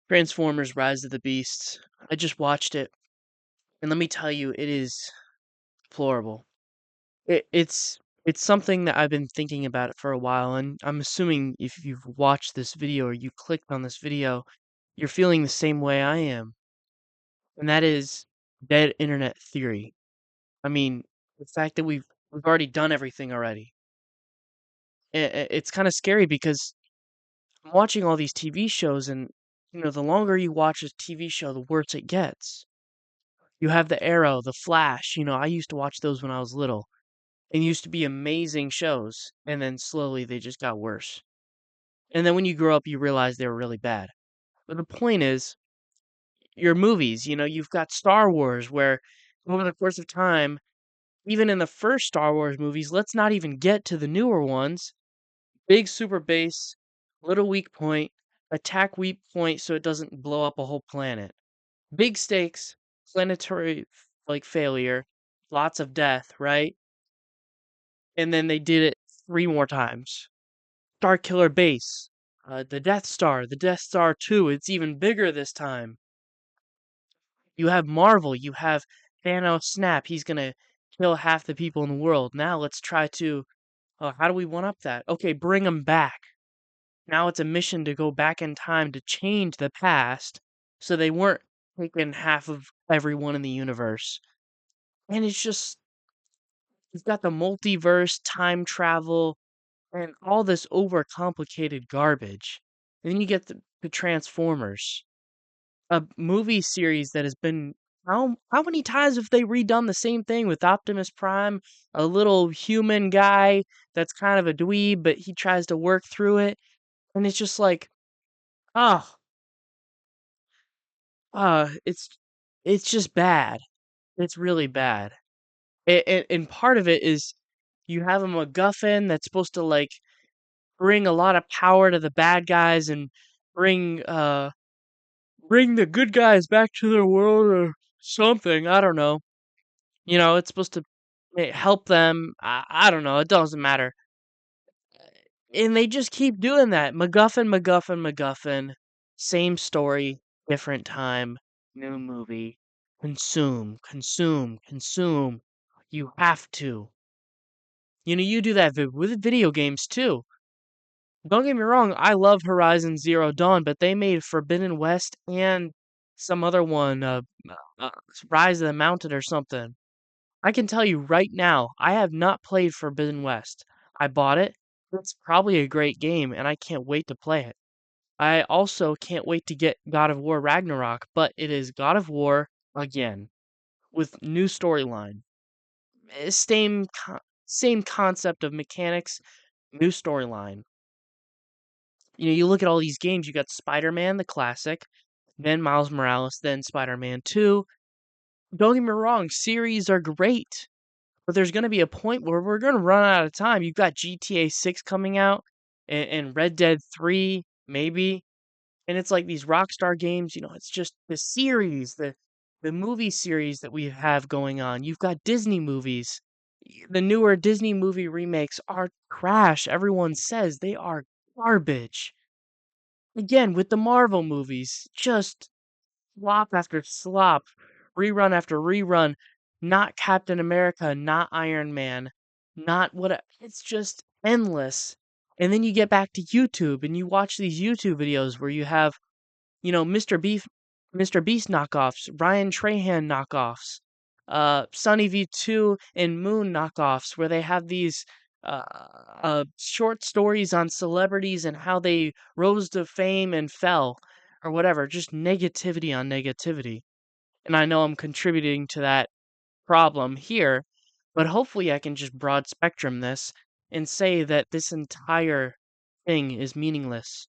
Transformers: Rise of the Beasts. I just watched it, and let me tell you, it is deplorable. It's something that I've been thinking about it for a while, and I'm assuming if you've watched this video or you clicked on this video, you're feeling the same way I am, and that is dead internet theory. I mean, the fact that we've already done everything already. It's kind of scary because I'm watching all these TV shows, and the longer you watch a TV show, the worse it gets. You have the Arrow, the Flash. I used to watch those when I was little, and used to be amazing shows, and then slowly they just got worse. And then when you grow up, you realize they were really bad. But the point is, your movies, you've got Star Wars, where over the course of time, even in the first Star Wars movies, let's not even get to the newer ones. Big super base, little weak point, attack weak point so it doesn't blow up a whole planet. Big stakes, planetary like failure, lots of death, right? And then they did it three more times. Star Killer Base, the Death Star 2, it's even bigger this time. You have Marvel, you have Thanos snap, he's gonna kill half the people in the world. Now let's try to, how do we one up that? Okay, bring them back. Now it's a mission to go back in time to change the past so they weren't taking half of everyone in the universe. And it's just, you've got the multiverse, time travel, and all this overcomplicated garbage. And then you get the Transformers, a movie series that has been how many times have they redone the same thing with Optimus Prime, a little human guy that's kind of a dweeb, but he tries to work through it, and it's just like, oh, it's just bad. It's really bad. And part of it is you have a MacGuffin that's supposed to like bring a lot of power to the bad guys and bring bring the good guys back to their world or something. I don't know. It's supposed to help them. I don't know. It doesn't matter. And they just keep doing that. MacGuffin, MacGuffin, MacGuffin. Same story, different time, new movie. Consume, consume, consume. You have to. You do that with video games too. Don't get me wrong, I love Horizon Zero Dawn, but they made Forbidden West and some other one, uh, Rise of the Mountain or something. I can tell you right now, I have not played Forbidden West. I bought it. It's probably a great game, and I can't wait to play it. I also can't wait to get God of War Ragnarok, but it is God of War again with new storyline. Same concept of mechanics, new storyline. You look at all these games, you got Spider-Man, the classic, then Miles Morales, then Spider-Man 2. Don't get me wrong, series are great, but there's going to be a point where we're going to run out of time. You've got GTA 6 coming out and Red Dead 3, maybe. And it's like these Rockstar games, it's just the series, the movie series that we have going on. You've got Disney movies. The newer Disney movie remakes are trash. Everyone says they are garbage. Again, with the Marvel movies, just slop after slop, rerun after rerun, not Captain America, not Iron Man, not what it's just endless. And then you get back to YouTube and you watch these YouTube videos where you have, Mr. Beast knockoffs, Ryan Trahan knockoffs, Sunny V2 and Moon knockoffs, where they have these uh, short stories on celebrities and how they rose to fame and fell, or whatever. Just negativity on negativity. And I know I'm contributing to that problem here, but hopefully I can just broad spectrum this and say that this entire thing is meaningless.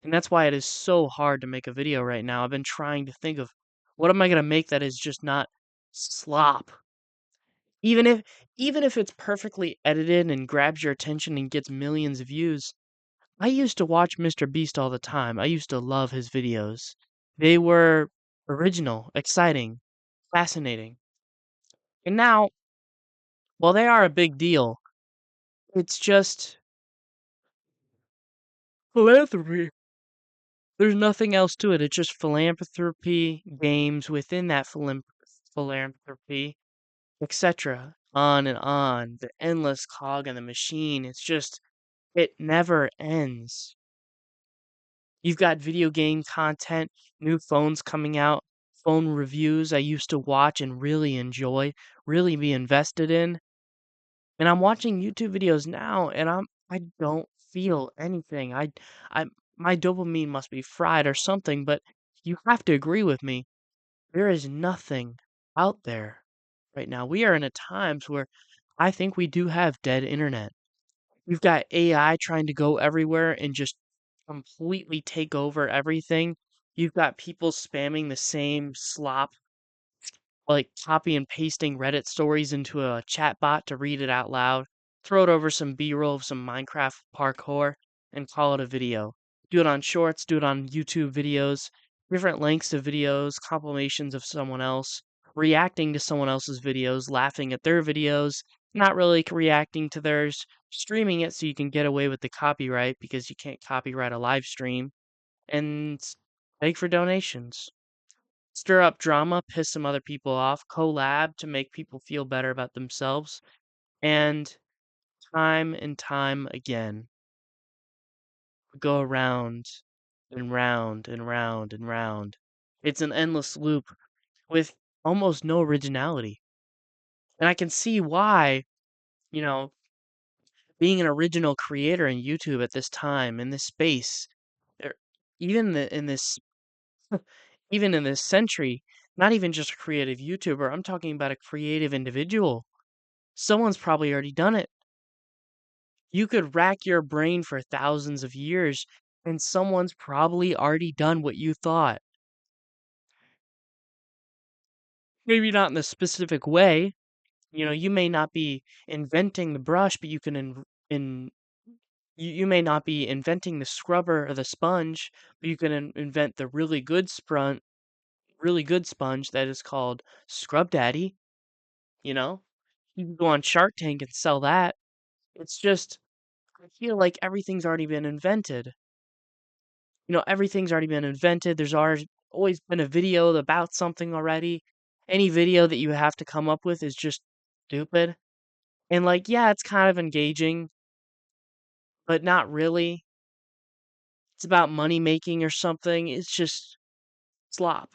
And that's why it is so hard to make a video right now. I've been trying to think of what am I going to make that is just not slop. Even if even if it's perfectly edited and grabs your attention and gets millions of views. I used to watch Mr. Beast all the time. I used to love his videos. They were original, exciting, fascinating. And now, while they are a big deal, it's just philanthropy. There's nothing else to it. It's just philanthropy, games within that philanthropy, etc. On and on. The endless cog in the machine. It's just, it never ends. You've got video game content, new phones coming out, phone reviews I used to watch and really enjoy, really be invested in. And I'm watching YouTube videos now and I don't feel anything. I my dopamine must be fried or something, but you have to agree with me. There is nothing out there right now. We are in a times where I think we do have dead internet. You've got AI trying to go everywhere and just completely take over everything. You've got people spamming the same slop, like copy and pasting Reddit stories into a chat bot to read it out loud, throw it over some B-roll of some Minecraft parkour, and call it a video. Do it on shorts, do it on YouTube videos, different lengths of videos, compilations of someone else, reacting to someone else's videos, laughing at their videos, not really reacting to theirs, streaming it so you can get away with the copyright because you can't copyright a live stream, and beg for donations. Stir up drama, piss some other people off, collab to make people feel better about themselves, and time and time again, go around and round and round and round. It's an endless loop with almost no originality. And I can see why, you know, being an original creator in YouTube at this time, in this space, er, even in this even in this century, not even just a creative YouTuber, I'm talking about a creative individual. Someone's probably already done it. You could rack your brain for thousands of years, and someone's probably already done what you thought. Maybe not in the specific way. You may not be inventing the brush, but you can you may not be inventing the scrubber or the sponge, but you can invent the really good sponge that is called Scrub Daddy. You know, you can go on Shark Tank and sell that. It's just, I feel like everything's already been invented. Everything's already been invented. There's always been a video about something already. Any video that you have to come up with is just stupid. And like, yeah, it's kind of engaging, but not really. It's about money making or something. It's just slop.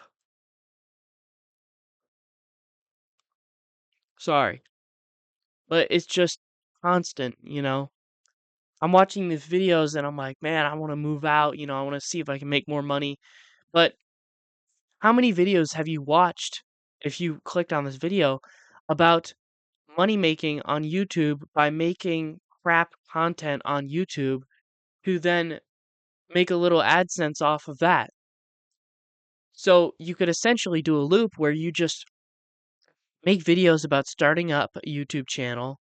Sorry. But it's just constant. I'm watching these videos and I'm like, man, I want to move out. I want to see if I can make more money. But how many videos have you watched if you clicked on this video about money making on YouTube by making crap content on YouTube to then make a little AdSense off of that? So you could essentially do a loop where you just make videos about starting up a YouTube channel,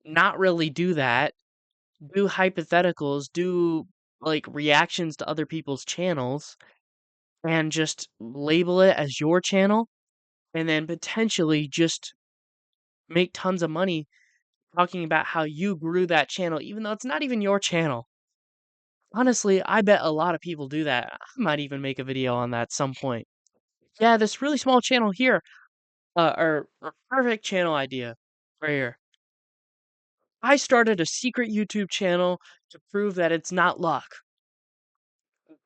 not really do that, do hypotheticals, do like reactions to other people's channels, and just label it as your channel, and then potentially just make tons of money talking about how you grew that channel, even though it's not even your channel. Honestly, I bet a lot of people do that. I might even make a video on that at some point. Yeah, this really small channel here, or perfect channel idea right here. I started a secret YouTube channel to prove that it's not luck.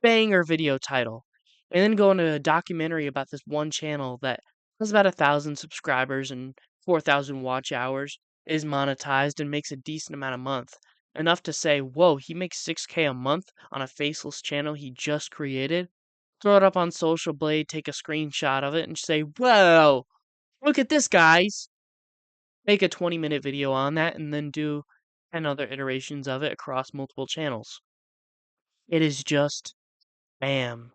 Banger video title. And then go into a documentary about this one channel that has about 1,000 subscribers and 4,000 watch hours, is monetized and makes a decent amount a month. Enough to say, whoa, he makes 6K a month on a faceless channel he just created. Throw it up on Social Blade, take a screenshot of it, and say, whoa, look at this, guys. Make a 20-minute video on that and then do 10 other iterations of it across multiple channels. It is just bam.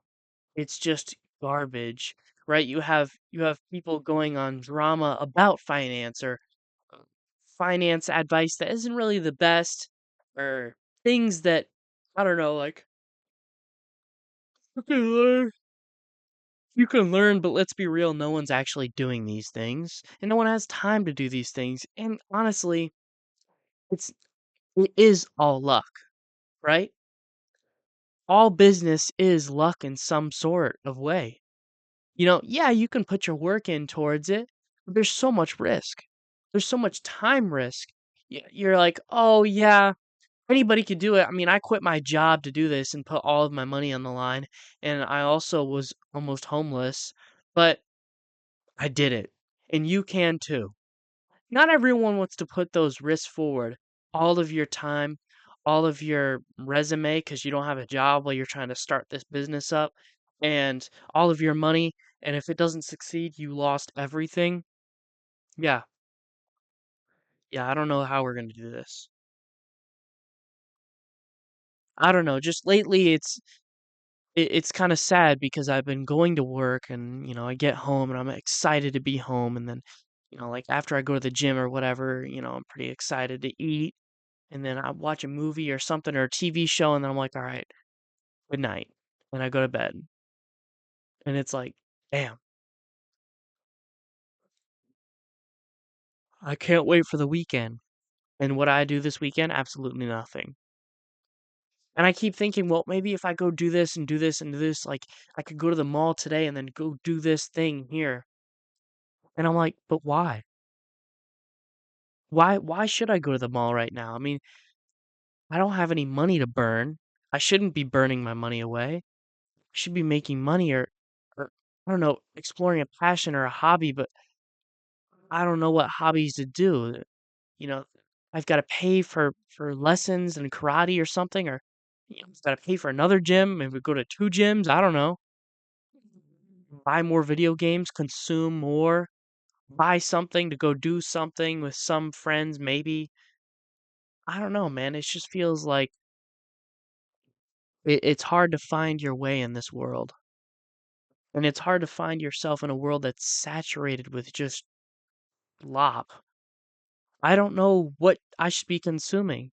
It's just garbage, right? You have people going on drama about finance or uh, finance advice that isn't really the best, or things that I don't know, like you can learn, you can learn, but let's be real, no one's actually doing these things, and no one has time to do these things. And honestly, it's it is all luck, right? all business is luck in some sort of way. Yeah, you can put your work in towards it, but there's so much risk. There's so much time risk. You're like, "Oh, yeah, anybody could do it." I mean, I quit my job to do this and put all of my money on the line, and I also was almost homeless, but I did it, and you can too. Not everyone wants to put those risks forward. All of your time, all of your resume, because you don't have a job while you're trying to start this business up, and all of your money. And if it doesn't succeed, you lost everything. Yeah, yeah, I don't know how we're going to do this. I don't know. Just lately, it's kind of sad because I've been going to work and, I get home and I'm excited to be home. And then, like after I go to the gym or whatever, I'm pretty excited to eat. And then I watch a movie or something or a TV show, and then I'm like, "All right, good night." And I go to bed. And it's like, "Damn, I can't wait for the weekend." And what I do this weekend? Absolutely nothing. And I keep thinking, well, maybe if I go do this and do this and do this, like I could go to the mall today and then go do this thing here. And I'm like, "But why? Why should I go to the mall right now? I mean, I don't have any money to burn. I shouldn't be burning my money away. I should be making money or I don't know, exploring a passion or a hobby, but I don't know what hobbies to do. You know, I've got to pay for lessons and karate or something, or I've got to pay for another gym. Maybe go to two gyms. I don't know. Buy more video games, consume more, buy something to go do something with some friends. Maybe I don't know, man. It just feels like it's hard to find your way in this world, and it's hard to find yourself in a world that's saturated with just slop. I don't know what I should be consuming.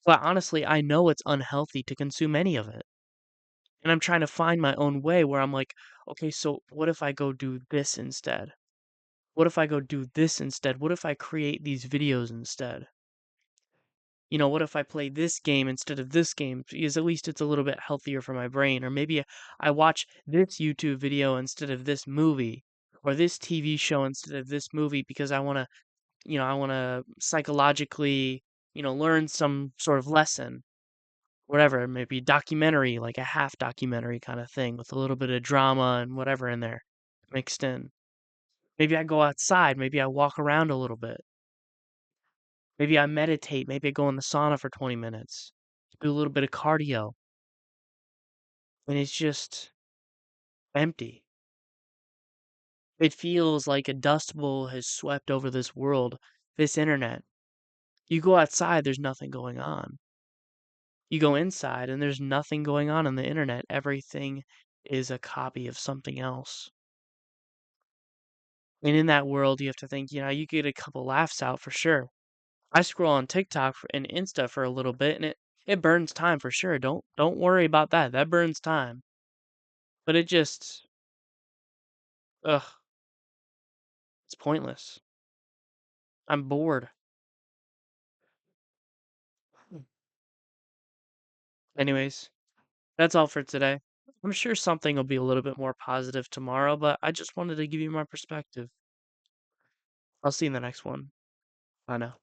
But honestly, I know it's unhealthy to consume any of it. And I'm trying to find my own way where I'm like, okay, so what if I go do this instead? What if I go do this instead? What if I create these videos instead? What if I play this game instead of this game? Because at least it's a little bit healthier for my brain. Or maybe I watch this YouTube video instead of this movie, or this TV show instead of this movie because I want to psychologically, learn some sort of lesson. Whatever, maybe documentary, like a half documentary kind of thing with a little bit of drama and whatever in there mixed in. Maybe I go outside, maybe I walk around a little bit. Maybe I meditate, maybe I go in the sauna for 20 minutes. Do a little bit of cardio. And it's just empty. It feels like a dust bowl has swept over this world, this internet. You go outside, there's nothing going on. You go inside and there's nothing going on the internet. Everything is a copy of something else. And in that world, you have to think, you get a couple laughs out for sure. I scroll on TikTok and Insta for a little bit, and it burns time for sure. Don't worry about that. That burns time. But it just, ugh, it's pointless. I'm bored. Anyways, that's all for today. I'm sure something will be a little bit more positive tomorrow, but I just wanted to give you my perspective. I'll see you in the next one. Bye now.